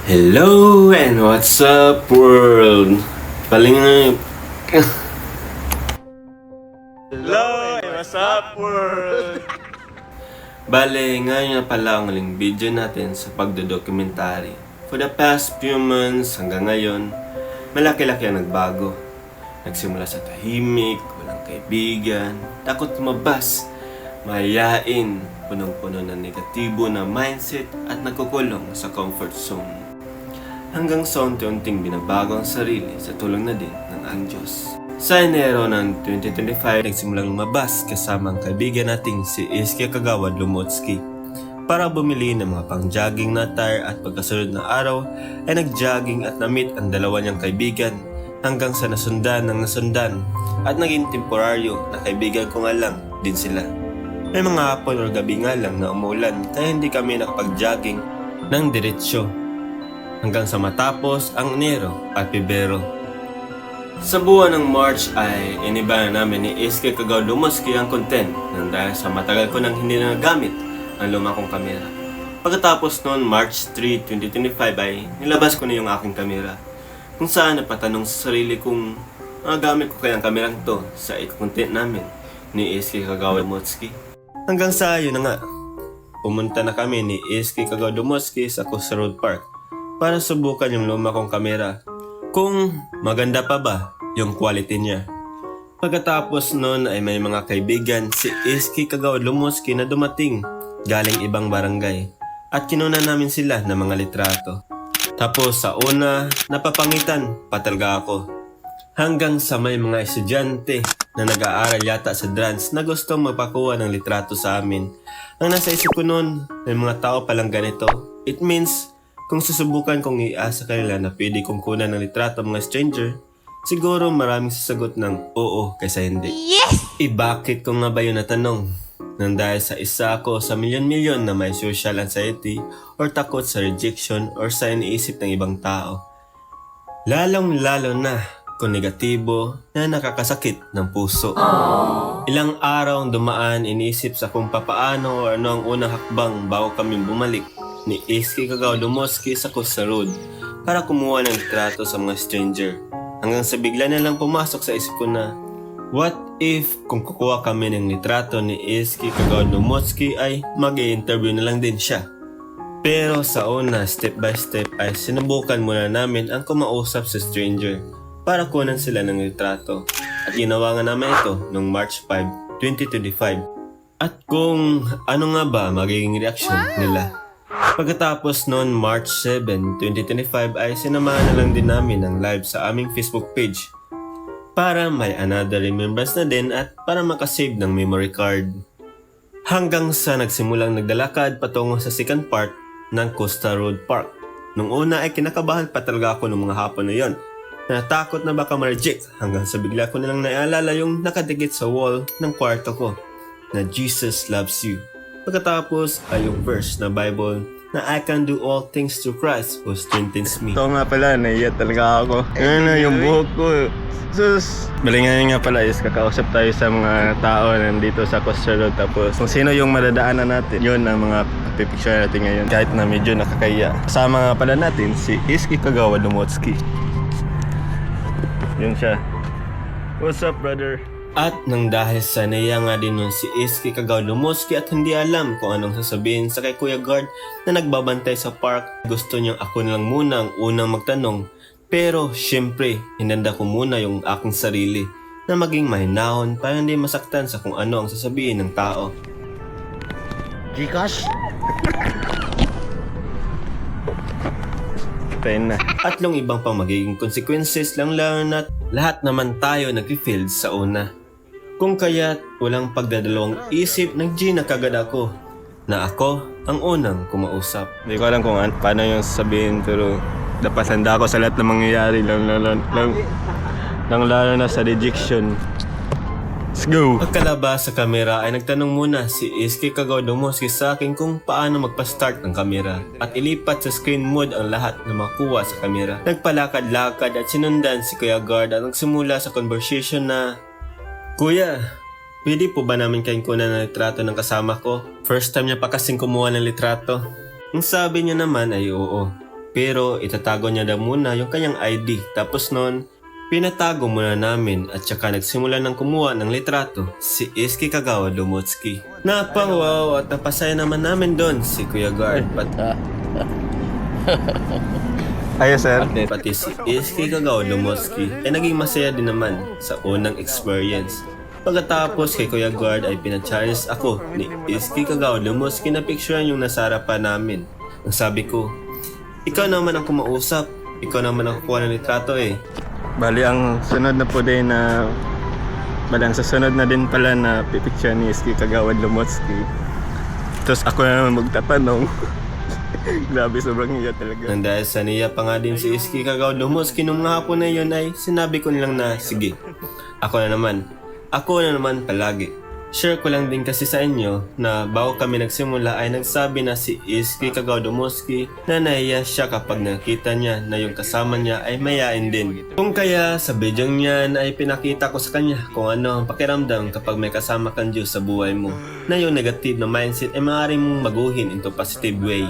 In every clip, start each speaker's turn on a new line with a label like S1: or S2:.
S1: Hello and what's up world? Paling
S2: Hello and what's up world?
S1: Bale, ngayon na pala ang huling video natin sa pagdodocumentary. For the past few months hanggang ngayon, malaki-laki ang nagbago. Nagsimula sa tahimik, walang kaibigan, takot lumabas, mahiyain, punong-puno ng negatibo na mindset at nagkukulong sa comfort zone. Hanggang sa unti-unting binabago ang sarili sa tulong na din ng ang Diyos. Sa Enero ng 2025, nagsimulang lumabas kasama ang kaibigan nating si Iski Kagawad Lumotsky para bumili ng mga pang-jogging na attire at pagkasunod na araw ay nag-jogging at na-meet ang dalawa niyang kaibigan hanggang sa nasundan at naging temporaryo na kaibigan ko nga lang din sila. May mga hapon o gabi nga lang na umulan kaya hindi kami nakapag-jogging ng diretsyo hanggang sa matapos ang Enero at Pebrero. Sa buwan ng March ay iniba na namin ni Iski Kagawad Lumotsky ang content nang dahil sa matagal ko nang hindi na nagamit ang luma kong kamera. Pagkatapos noon March 3, 2025 ay nilabas ko na yung aking kamera kung saan napatanong sa sarili kung magagamit ko kaya ang kamerang to sa content namin ni Iski Kagawad Lumotsky. Hanggang sa yun na nga, pumunta na kami ni Iski Kagawad Lumotsky sa Costa Road Park para subukan yung luma kong kamera kung maganda pa ba yung quality niya. Pagkatapos noon ay may mga kaibigan si Iski Kagawad Lumotsky na dumating galing ibang barangay at kinuna namin sila ng mga litrato. Tapos sa una, napapangitan pa talaga ako. Hanggang sa may mga estudyante na nag-aaral yata sa DRANS na gustong magpakuha ng litrato sa amin. Ang nasa isip ko noon, may mga tao palang ganito. It means, kung susubukan kong iasa kanila na pwede kong kunan ng litrato mga stranger, siguro maraming sasagot ng oo kaysa hindi. Yes! Bakit ko nga ba yun natanong? Nang dahil sa isa ako sa milyon-milyon na may social anxiety or takot sa rejection or sa iniisip ng ibang tao. Lalong-lalo na kung negatibo na nakakasakit ng puso. Ilang araw ang dumaan iniisip sa kung papaano o ano ang unang hakbang bago kami bumalik ni Iski Kagawad Lumotsky sa Costa Road para kumuha ng litrato sa mga stranger. Hanggang sa bigla na lang pumasok sa isip ko na, what if kung kukuha kami ng litrato ni Iski Kagawad Lumotsky ay mag-i-interview na lang din siya. Pero sa una, step by step ay sinubukan muna namin ang kumausap sa stranger para kunan sila ng litrato. At ginawa nga namin ito noong March 5, 2025. At kung ano nga ba magiging reaksyon nila. Pagkatapos noon March 7, 2025 ay sinamahan na lang din namin ang live sa aming Facebook page para may another remembrance na din at para makasave ng memory card. Hanggang sa nagsimulang nagdalakad patungo sa second part ng Costa Road Park. Nung una ay kinakabahan pa talaga ako ng mga hapon na yon. Natakot na baka ma-reject hanggang sa bigla ko nalang naalala yung nakadikit sa wall ng kwarto ko na Jesus loves you. Pagkatapos ay yung verse na Bible na I can do all things through Christ who strengthens me.
S2: Ito nga pala, naiyak talaga ako. Ngayon na yung buhok ko. Sus! Bali ngayon nga pala is kakausap tayo sa mga tao nandito sa Costa Road. Tapos kung sino yung madadaanan natin, yun ang mga pipicture natin ngayon. Kahit na medyo nakakaya. Kasama nga pala natin si Iski Kagawad Lumotsky. Yun siya. What's up, brother?
S1: At nang dahil sa naiya nga din nun si Iski Kagawad Lumotsky at hindi alam kung anong sasabihin sa kay Kuya Guard na nagbabantay sa park, gusto niyang ako na lang muna ang unang magtanong. Pero syempre, hinanda ko muna yung aking sarili na maging mahinahon para hindi masaktan sa kung ano ang sasabihin ng tao.
S2: Gcash? Pena.
S1: At yung ibang pang magiging consequences lang na lahat naman tayo nag-field sa una. Kung kaya't walang pagdadalawang isip, nag-G na kagad ako na ako ang unang kumausap.
S2: Hindi ko alam kung paano yung sabihin pero dapat handa ako sa lahat ng mangyayari lalo na sa rejection. Let's go!
S1: Pagkalabas sa kamera ay nagtanong muna si Iski Kagawad Lumotsky sa akin kung paano magpa-start ng kamera at ilipat sa screen mode ang lahat na makuha sa kamera. Nagpalakad-lakad at sinundan si Kuya Guard at nagsimula sa conversation na, Kuya, pwede po ba namin kayong kunan ng litrato ng kasama ko? First time niya pa kasing kumuha ng litrato. Ang sabi niya naman ay oo. Pero itatago niya daw muna yung kanyang ID. Tapos nun, pinatago muna namin at saka nagsimula ng kumuha ng litrato si Iski Kagawa Lumotski. Napang-wow at napasaya naman namin doon si Kuya Guard
S2: Ayos, sir.
S1: pati si Iski Kagawa Lumotski ay naging masaya din naman sa unang experience. Pagkatapos kay Kuya Guard ay pina-challenge ako ni Iski Kagawa Lumotski na picturean yung nasa harapan namin. Ang sabi ko, ikaw naman ang kumausap, ikaw naman ang kukuha ng litrato eh.
S2: Bali, ang sunod na po din na... Bali, ang susunod na din pala na pipicture ni Iski Kagawa Lumotski. Tapos ako na naman magtatanong. Grabe, sobrang hiya talaga.
S1: Nang dahil sa niya pa nga din si Iski Kagawa Lumotski nung hapon na yun ay sinabi ko nilang na sige, ako na naman palagi. Share ko lang din kasi sa inyo na bago kami nagsimula ay nagsabi na si Iski Kagawa Lumotski na nahiya siya kapag nakita niya na yung kasama niya ay mayain din. Kung kaya sa video niyan ay pinakita ko sa kanya kung ano ang pakiramdam kapag may kasama kang Diyos sa buhay mo, na yung negative na mindset ay maaaring mong baguhin into positive way.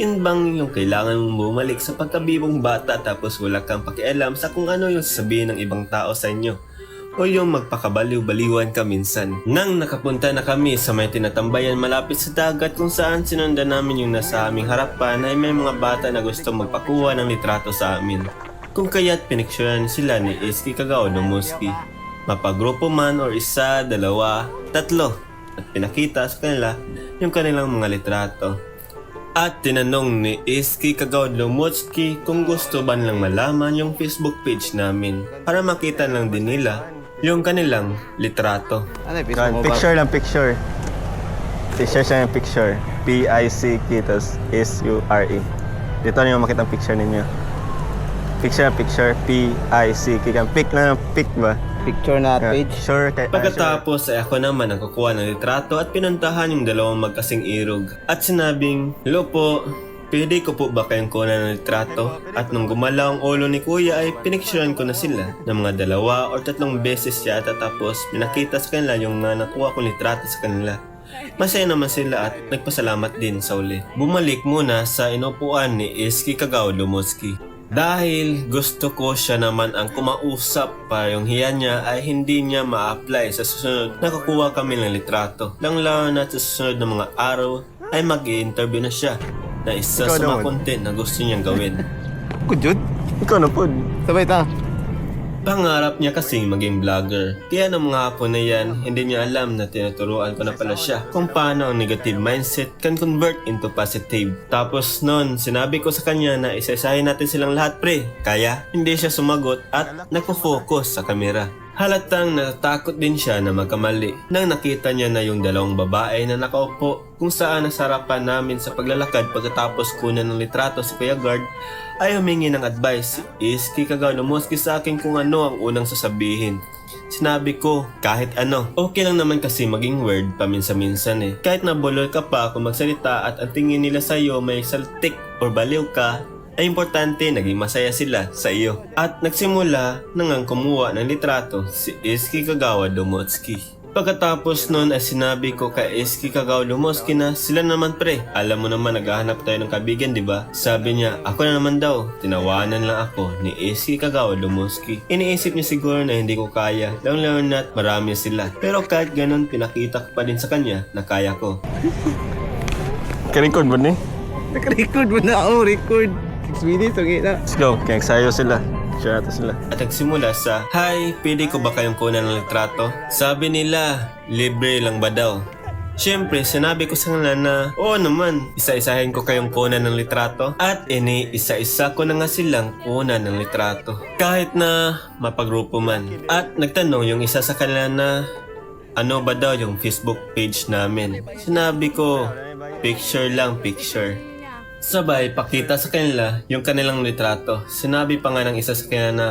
S1: Yun bang yung kailangan mong bumalik sa pagkabibong bata tapos wala kang pakialam sa kung ano yung sasabihin ng ibang tao sa inyo? O yung magpakabaliw-baliwan ka minsan. Nang nakapunta na kami sa may tinatambayan malapit sa dagat kung saan sinundan namin yung nasa aming harapan ay may mga bata na gusto magpakuha ng litrato sa amin. Kung kaya't pinicturean sila ni Iski Kagawa Lumotski. Mapagrupo man or isa, dalawa, tatlo. At pinakita sa kanila yung kanilang mga litrato. At tinanong ni Iski Kagawa Lumotski kung gusto ba nilang malaman yung Facebook page namin para makita lang din nila yung kanilang litrato.
S2: Picture lang, picture. Picture siya yung picture. P-I-C-K tapos S-U-R-E. Dito niyo makita ang picture ninyo. Picture, P-I-C-K. Pic lang, pic ba?
S3: Picture na page.
S2: Sure.
S1: Pagkatapos ay ako naman ang kukuha ng litrato at pinuntahan yung dalawang magkasing irog. At sinabing, hello po, pwede ko po ba kayong kuha ng litrato? At nung gumalaw ang ulo ni kuya ay pinicturean ko na sila ng mga 2 o 3 beses yata tapos pinakita sa kanila yung nakuha kong litrato sa kanila. Masaya naman sila at nagpasalamat din sa uli. Bumalik muna sa inupuan ni Iski Kagawa Lumotski. Dahil gusto ko siya naman ang kumausap para yung hiya niya ay hindi niya ma-apply sa susunod na kukuha kami ng litrato. Lang na sa susunod na mga araw ay mag-i-interview na siya na isa sa mga content na gusto niyang gawin.
S3: Kujud?
S2: Ikaw na po.
S3: Sabay ta.
S1: Pangarap niya kasing maging vlogger. Kaya ng mga hapon na yan, hindi niya alam na tinuturuan ko na pala siya kung paano ang negative mindset can convert into positive. Tapos nun, sinabi ko sa kanya na isa-isahin natin silang lahat pre. Kaya, hindi siya sumagot at nagpo-focus sa kamera. Halatang natatakot din siya na magkamali nang nakita niya na yung 2 babae na nakaupo kung saan nasa harapan namin sa paglalakad pagkatapos kunan ng litrato si Kuya Guard ay humingi ng advice si Iski Kagawa Lumotski sa akin kung ano ang unang sasabihin. Sinabi ko, kahit ano. Okay lang naman kasi maging word paminsan-minsan eh. Kahit nabulol ka pa kung magsalita at ang tingin nila sa'yo may saltik or baliw ka, ay importante naging masaya sila sa iyo. At nagsimula nang kumuha ng litrato si Iski Kagawa Lumotski. Pagkatapos nun ay sinabi ko kay Iski Kagawa Lumotski na sila naman pre, alam mo naman naghahanap tayo ng kaibigan diba? Sabi niya, ako na naman daw. Tinawanan lang ako ni Iski Kagawa Lumotski. Iniisip niya siguro na hindi ko kaya, lalo na't marami sila. Pero kahit ganun, pinakita ko pa din sa kanya na kaya ko.
S2: Ka-record ba ni?
S3: Nag-record mo na ako, record. 6 minutes, okay na.
S2: Let's go. Kaya sayo sila. Share natin sila.
S1: At nagsimula sa, hi, pwede ko ba kayong kunan ng litrato? Sabi nila, libre lang ba daw? Siyempre, sinabi ko sa kanila na, oo naman, isa-isahin ko kayong kunan ng litrato. At isa-isa ko na nga silang kunan ng litrato. Kahit na mapagrupo man. At nagtanong yung isa sa kanila na, ano ba daw yung Facebook page namin? Sinabi ko, picture lang, picture. Sabay, pakita sa kanila yung kanilang litrato. Sinabi pa nga ng isa sa kanila na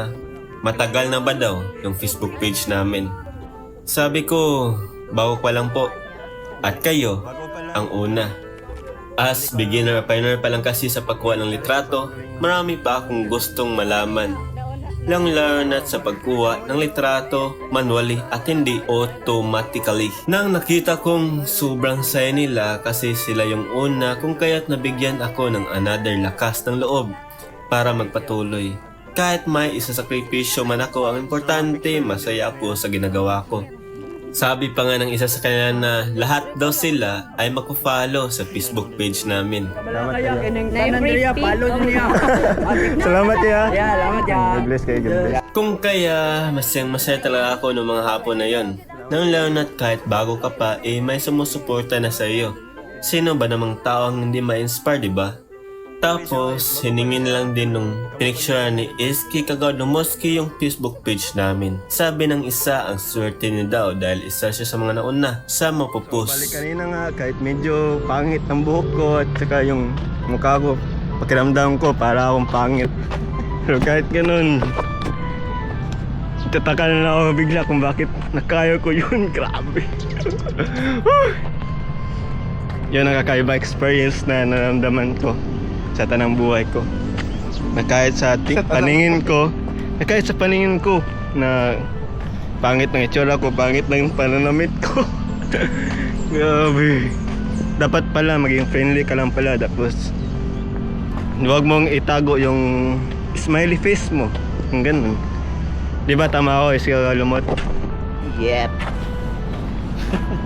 S1: matagal na ba daw yung Facebook page namin. Sabi ko, bago pa lang po. At kayo, ang una. As beginner pa lang kasi sa pagkuha ng litrato, marami pa akong gustong malaman. lalo na sa pagkuha ng litrato manually at hindi automatically. Nang nakita kong sobrang saya nila kasi sila yung una kung kaya't nabigyan ako ng another lakas ng loob para magpatuloy. Kahit may isasakripisyo man ako, ang importante masaya ako sa ginagawa ko. Sabi pa nga ng isa sa kanila na lahat daw sila ay magpo-follow sa Facebook page namin.
S2: Salamat ya.
S3: Salamat ya.
S2: God bless kayo, God bless.
S1: Kung kaya, masaya talaga ako noong mga hapon na yon. Nang lalo na't kahit bago ka pa, may sumusuporta na sa iyo. Sino ba namang tao ang hindi ma-inspire, di ba? Tapos, hiningin lang din nung pinicturean ni Iski Kagawadomoski yung Facebook page namin. Sabi ng isa, ang swerte niya daw dahil isa siya sa mga nauna sa
S2: Bali
S1: mapupus.
S2: kanina nga, kahit medyo pangit ang buhok ko at saka yung mukha ko, pakiramdam ko para akong pangit. Pero kahit ganun, tataka na lang ako bigla kung bakit nakaya ko yun. Grabe. Yun ang kakaiba experience na naramdaman ko sa tanang buhay ko. Na kahit sa paningin ko, na pangit ng itsura ko, pangit ng pananamit ko. Grabe. Dapat pala maging friendly ka lang pala, tapos huwag mong itago yung smiley face mo. Yung ganun. Di ba tama ako, Iski Kagawadlumot?
S3: Yep.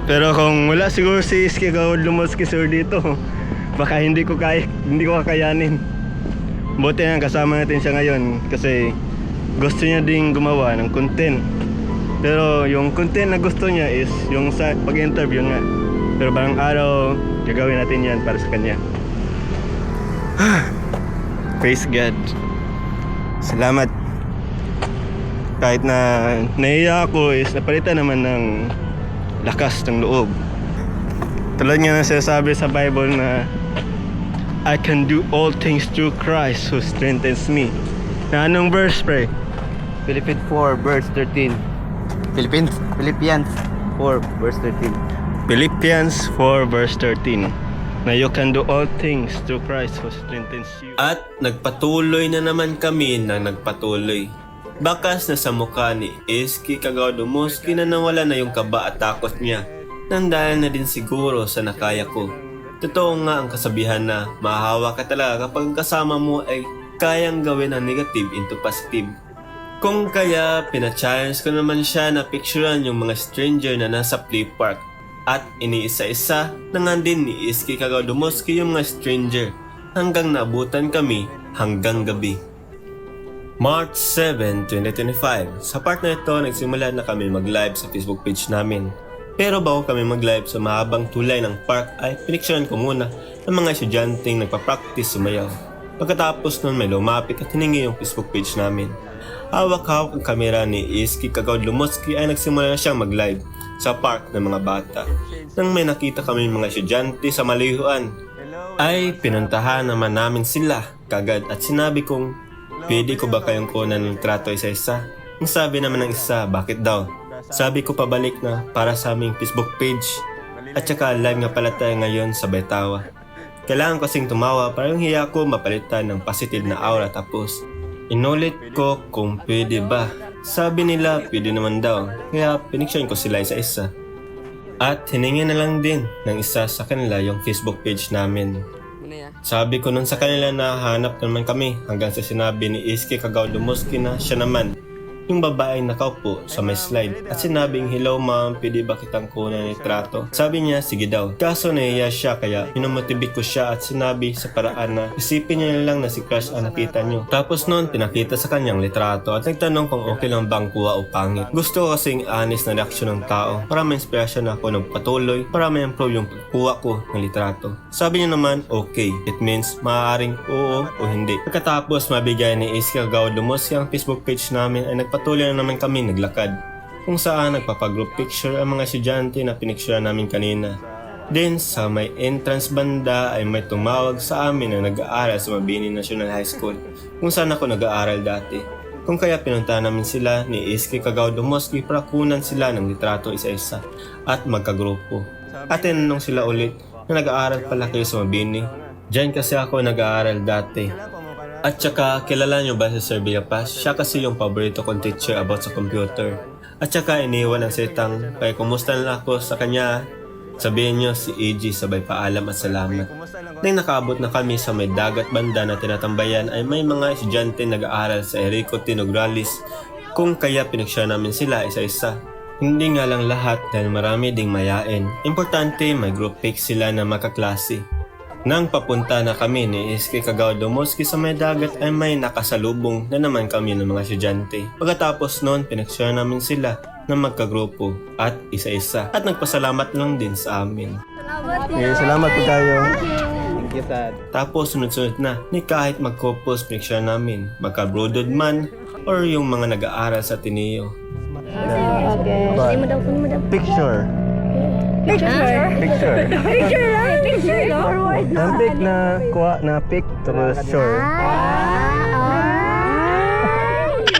S2: Pero kung wala siguro si Iski Kagawadlumot sir dito, baka hindi ko kakayanin. Buti nga kasama natin siya ngayon kasi gusto niya ding gumawa ng content. Pero yung content na gusto niya is yung sa pag-interview nga. Pero parang araw gagawin natin yan para sa kanya. Praise God. Salamat. Kahit na naiya ako is napalitan naman ng lakas ng loob. Tulad nga na sinasabi sa Bible na I can do all things through Christ who strengthens me. Na anong verse, pre?
S3: Philippines 4 verse 13. Philippines 4 verse 13.
S2: Philippians 4 verse 13. Na you can do all things through Christ who strengthens you.
S1: At nagpatuloy na naman kami na nagpatuloy. Bakas na sa mukha ni Iski Kagawadomoski na nawala na yung kaba at takot niya. Nang dahil na din siguro sa nakaya ko. Totoo nga ang kasabihan na mahahawa ka talaga kapag kasama mo ay kayang gawin ang negative into positive. Kung kaya, pina-challenge ko naman siya na picturean yung mga stranger na nasa play park. At iniisa-isa na nga din ni Iski Kagawadomoski yung mga stranger hanggang naabutan kami hanggang gabi. March 7, 2025. Sa part na ito, nagsimula na kami mag-live sa Facebook page namin. Pero bago kami mag-live sa mahabang tulay ng park ay pinicturean ko muna ng mga estudyanteng nagpa-practice sumayaw. Pagkatapos nun may lumapit at hiningi yung Facebook page namin. Hawak-hawak ang kamera ni Iski Kagawadomoski ay nagsimula na siyang mag-live sa park ng mga bata. Nang may nakita kami mga estudyante sa malihuan, ay pinuntahan naman namin sila kagad at sinabi kong, pwede ko ba kayong kunan ng litrato isa-isa? Ang sabi naman ng isa, bakit daw? Sabi ko pabalik na para sa aming Facebook page. At saka live nga pala tayo ngayon sa Betawa. Kailangan ko kasing tumawa para yung hiya ko mapalitan ng positive na aura, tapos inulit ko kung pwede ba. Sabi nila pwede naman daw, kaya pinicturean ko sila isa-isa. At hiningi na lang din ng isa sa kanila yung Facebook page namin. Sabi ko nun sa kanila na hanap naman kami hanggang sa sinabi ni Iski Kagawadomoski na siya naman yung babaeng nakaupo sa may slide at sinabing, hello ma'am, pwede ba kitang kunan ng litrato? Sabi niya, sige daw. Kaso nahiya siya kaya minumotivate ko siya at sinabi sa paraan na isipin niya na lang na si crush ang nakita niyo. Tapos noon, pinakita sa kanyang litrato at nagtanong kung okay lang bang kuha o pangit. Gusto ko kasing honest na reaksyon ng tao para may inspirasyon ako ng patuloy para may improve yung kuha ko ng litrato. Sabi niya naman, okay. It means maaaring oo o hindi. Pagkatapos mabigay ni Iski Kagawadomoski ang Facebook page namin ay patuloy na naman kami naglakad, kung saan nagpapagroup picture ang mga estudyante na pinicture namin kanina. Then sa may entrance banda ay may tumawag sa amin na nag-aaral sa Mabini National High School, kung saan ako nag-aaral dati. Kung kaya pinunta namin sila ni Iski Kagawadomoski para kunan sila ng litrato isa-isa at magkagrupo. At tinanong sila ulit na nag-aaral pala kayo sa Mabini. Diyan kasi ako nag-aaral dati. At saka, kilala nyo ba si Sir Villapaz? Siya kasi yung paborito kong teacher about sa computer. At saka, iniwan ang sitang, kaya kumusta na ako sa kanya? Sabihin nyo si AG sabay paalam at salamat. Nang nakaabot na kami sa may dagat banda na tinatambayan ay may mga estudyante nag-aaral sa Enrico T. Nograles kung kaya pinag-share namin sila isa-isa. Hindi nga lang lahat dahil marami ding mayain. Importante may group pic sila na makaklase. Nang papunta na kami ni Iski Kagawa Domoski sa may dagat ay may nakasalubong na naman kami ng mga estudyante. Pagkatapos noon, pinag-share namin sila na magkagrupo at isa-isa at nagpasalamat lang din sa amin.
S2: Okay, salamat po tayo.
S3: Thank you, Tad.
S1: Tapos sunod-sunod na, ni kahit mag-couples pinag-share namin, magka-brooded man or yung mga nag-aaral sa Ateneo.
S4: Okay. Hindi mo daw, kunin mo daw.
S2: Picture.
S4: Picture?
S2: Picture.
S4: Picture lang? Picture lang?
S2: Ang pic na kuha na pic tapos sure.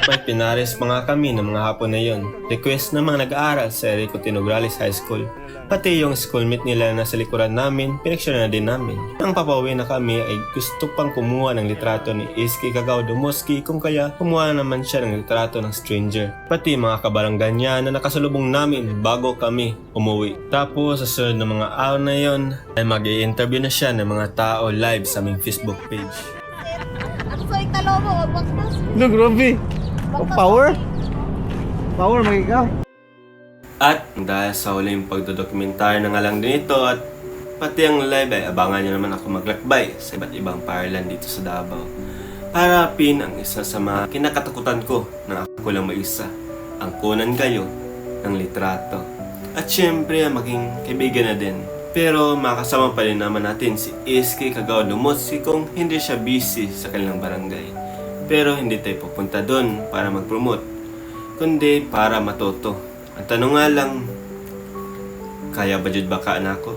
S1: May pinares pa nga kami ng mga hapon na yon. Request ng mga nag-aaral sa Enrico T. Nograles High School. Pati yung schoolmate nila na sa likuran namin, pinag-share na din namin. Nang papauwi na kami ay gusto pang kumuha ng litrato ni Iski Kagawa Domoski kung kaya kumuha naman siya ng litrato ng stranger. Pati mga kabarangay niya na nakasalubong namin bago kami umuwi. Tapos sa sunod ng mga araw na yon ay mag-i-interview na siya ng mga tao live sa aming Facebook page.
S4: Ako sa ikalo mo, box.
S3: No, grabe. Oh, power. Power, ikaw.
S1: At dahil sa huling pagdodokumentar na nga lang din ito at pati ang live ay abangan nyo naman ako maglakbay sa iba't ibang paralan dito sa Davao. Harapin ang isa sa mga kinakatakutan ko na ako lang mag-isa, ang kunan kayo ng litrato. At syempre maging kaibigan na din. Pero makasama pa rin naman natin si Iski Kagawa Domoski kung hindi siya busy sa kanilang barangay. Pero hindi tayo pupunta doon para mag-promote, kundi para matuto. Ang tanong nga lang, kaya ba jud ba ka anak ko?